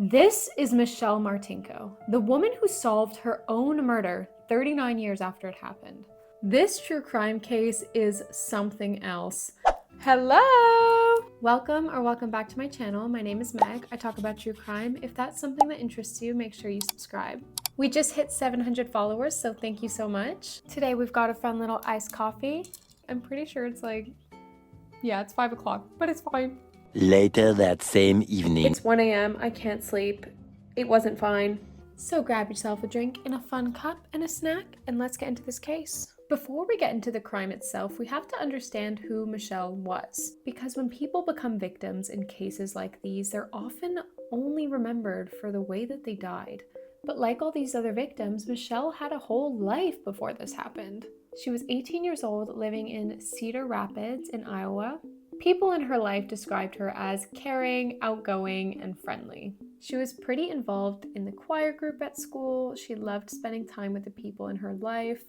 This is Michelle Martinko, the woman who solved her own murder 39 years after it happened. This true crime case is something else. Hello! Welcome back to my channel. My name is Meg. I talk about true crime. If that's something that interests you, make sure you subscribe. We just hit 700 followers, so thank you so much. Today we've got a fun little iced coffee. I'm pretty sure it's it's 5 o'clock, but it's fine. Later that same evening. It's 1 a.m. I can't sleep. It wasn't fine. So grab yourself a drink and a fun cup and a snack, and let's get into this case. Before we get into the crime itself, we have to understand who Michelle was. Because when people become victims in cases like these, they're often only remembered for the way that they died. But like all these other victims, Michelle had a whole life before this happened. She was 18 years old, living in Cedar Rapids in Iowa. People in her life described her as caring, outgoing, and friendly. She was pretty involved in the choir group at school. She loved spending time with the people in her life.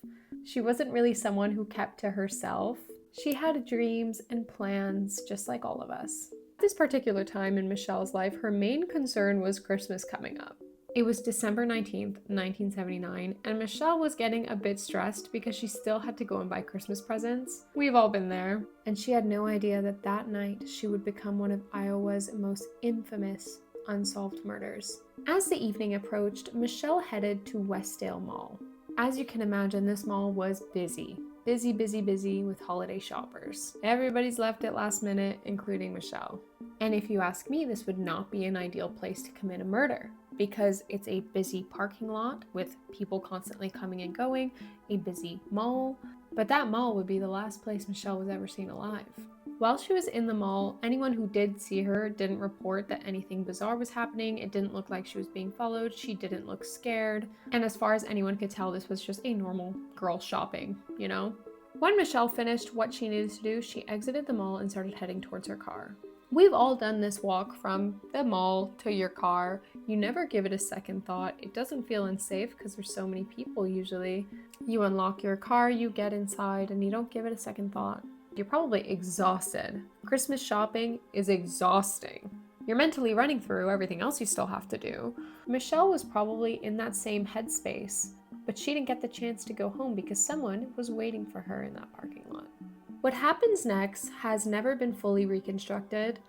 She wasn't really someone who kept to herself. She had dreams and plans, just like all of us. At this particular time in Michelle's life, her main concern was Christmas coming up. It was December 19th, 1979, and Michelle was getting a bit stressed because she still had to go and buy Christmas presents. We've all been there. And she had no idea that that night she would become one of Iowa's most infamous unsolved murders. As the evening approached, Michelle headed to Westdale Mall. As you can imagine, this mall was busy. Busy with holiday shoppers. Everybody's left at last minute, including Michelle. And if you ask me, this would not be an ideal place to commit a murder because it's a busy parking lot with people constantly coming and going, a busy mall, but that mall would be the last place Michelle was ever seen alive. While she was in the mall, anyone who did see her didn't report that anything bizarre was happening. It didn't look like she was being followed. She didn't look scared. And as far as anyone could tell, this was just a normal girl shopping, you know? When Michelle finished what she needed to do, she exited the mall and started heading towards her car. We've all done this walk from the mall to your car. You never give it a second thought. It doesn't feel unsafe because there's so many people usually. You unlock your car, you get inside, and you don't give it a second thought. You're probably exhausted. Christmas shopping is exhausting. You're mentally running through everything else you still have to do. Michelle was probably in that same headspace, but she didn't get the chance to go home because someone was waiting for her in that parking lot. What happens next has never been fully reconstructed.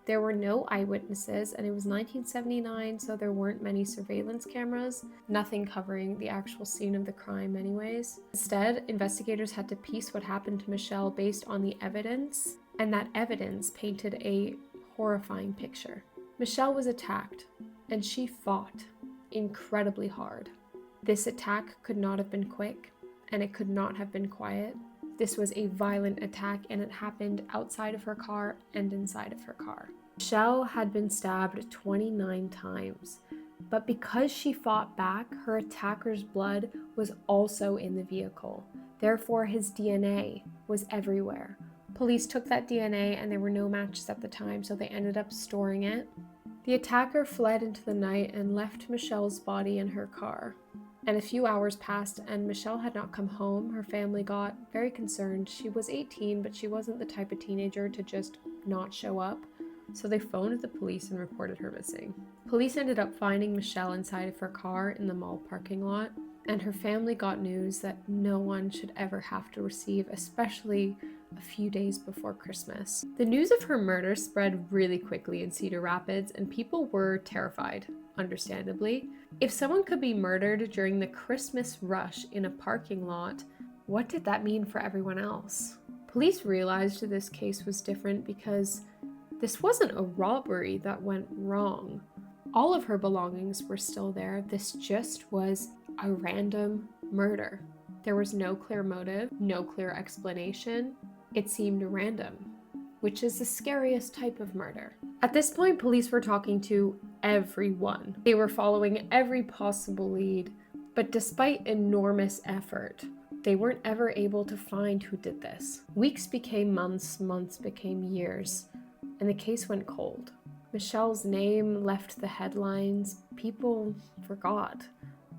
There were no eyewitnesses, and it was 1979, so there weren't many surveillance cameras, nothing covering the actual scene of the crime anyways. Instead, investigators had to piece what happened to Michelle based on the evidence, and that evidence painted a horrifying picture. Michelle was attacked, and she fought incredibly hard. This attack could not have been quick, and it could not have been quiet. This was a violent attack, and it happened outside of her car and inside of her car. Michelle had been stabbed 29 times, but because she fought back, her attacker's blood was also in the vehicle. Therefore, his DNA was everywhere. Police took that DNA and there were no matches at the time, so they ended up storing it. The attacker fled into the night and left Michelle's body in her car. And a few hours passed and Michelle had not come home. Her family got very concerned. She was 18, but she wasn't the type of teenager to just not show up. So they phoned the police and reported her missing. Police ended up finding Michelle inside of her car in the mall parking lot. And her family got news that no one should ever have to receive, especially a few days before Christmas. The news of her murder spread really quickly in Cedar Rapids, and people were terrified, understandably. If someone could be murdered during the Christmas rush in a parking lot, what did that mean for everyone else? Police realized this case was different because this wasn't a robbery that went wrong. All of her belongings were still there. This just was a random murder. There was no clear motive, no clear explanation. It seemed random, which is the scariest type of murder. At this point, police were talking to everyone. They were following every possible lead, but despite enormous effort, they weren't ever able to find who did this. Weeks became months, months became years, and the case went cold. Michelle's name left the headlines. People forgot,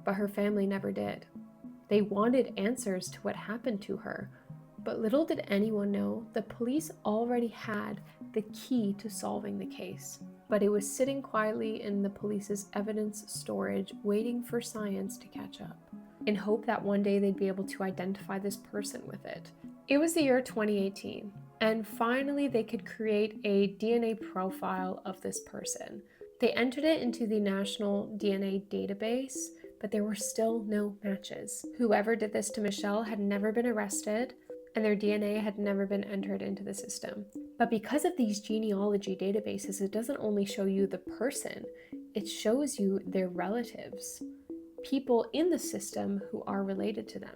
but her family never did. They wanted answers to what happened to her, but little did anyone know the police already had the key to solving the case. but it was sitting quietly in the police's evidence storage, waiting for science to catch up, in hope that one day they'd be able to identify this person with it. It was the year 2018, and finally they could create a DNA profile of this person. They entered it into the National DNA Database, but there were still no matches. Whoever did this to Michelle had never been arrested, and their DNA had never been entered into the system. But because of these genealogy databases, it doesn't only show you the person, it shows you their relatives, people in the system who are related to them.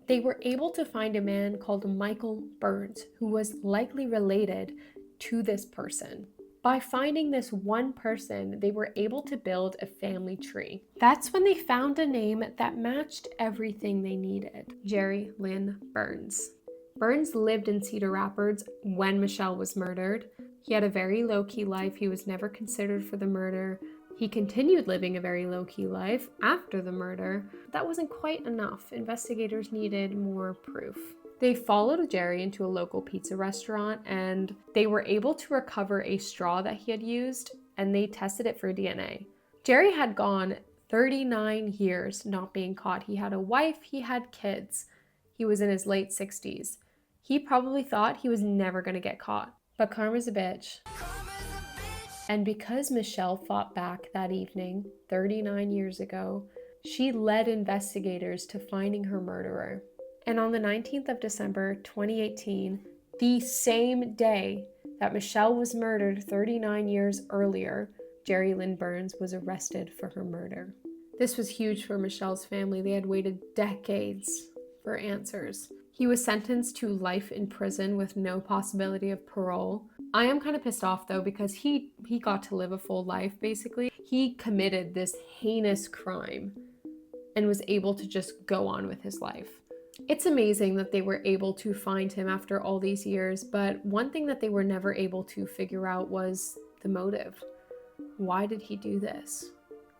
They were able to find a man called Michael Burns, who was likely related to this person. By finding this one person, they were able to build a family tree. That's when they found a name that matched everything they needed: Jerry Lynn Burns. Burns lived in Cedar Rapids when Michelle was murdered. He had a very low-key life. He was never considered for the murder. He continued living a very low-key life after the murder. That wasn't quite enough. Investigators needed more proof. They followed Jerry into a local pizza restaurant, and they were able to recover a straw that he had used, and they tested it for DNA. Jerry had gone 39 years not being caught. He had a wife, he had kids. He was in his late 60s. He probably thought he was never going to get caught. But karma's a bitch. And because Michelle fought back that evening, 39 years ago, she led investigators to finding her murderer. And on the 19th of December, 2018, the same day that Michelle was murdered 39 years earlier, Jerry Lynn Burns was arrested for her murder. This was huge for Michelle's family. They had waited decades for answers. He was sentenced to life in prison with no possibility of parole. I am kind of pissed off though, because he got to live a full life basically. He committed this heinous crime and was able to just go on with his life. It's amazing that they were able to find him after all these years, but one thing that they were never able to figure out was the motive. Why did he do this?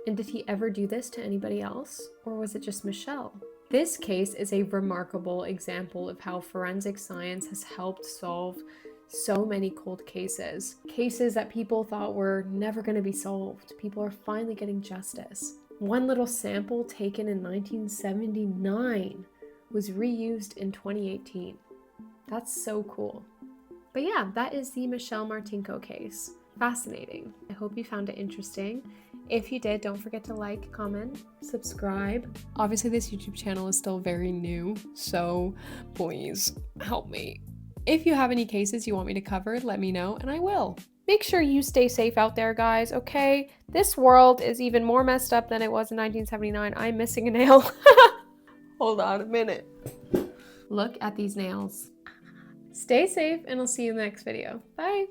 And did he ever do this to anybody else? Or was it just Michelle? This case is a remarkable example of how forensic science has helped solve so many cold cases. Cases that people thought were never going to be solved. People are finally getting justice. One little sample taken in 1979 was reused in 2018. That's so cool. But yeah, that is the Michelle Martinko case. Fascinating. I hope you found it interesting. If you did, don't forget to like, comment, subscribe. Obviously, this YouTube channel is still very new, so please help me. If you have any cases you want me to cover, let me know and I will. Make sure you stay safe out there, guys, okay? This world is even more messed up than it was in 1979. I'm missing a nail. Hold on a minute. Look at these nails. Stay safe and I'll see you in the next video. Bye.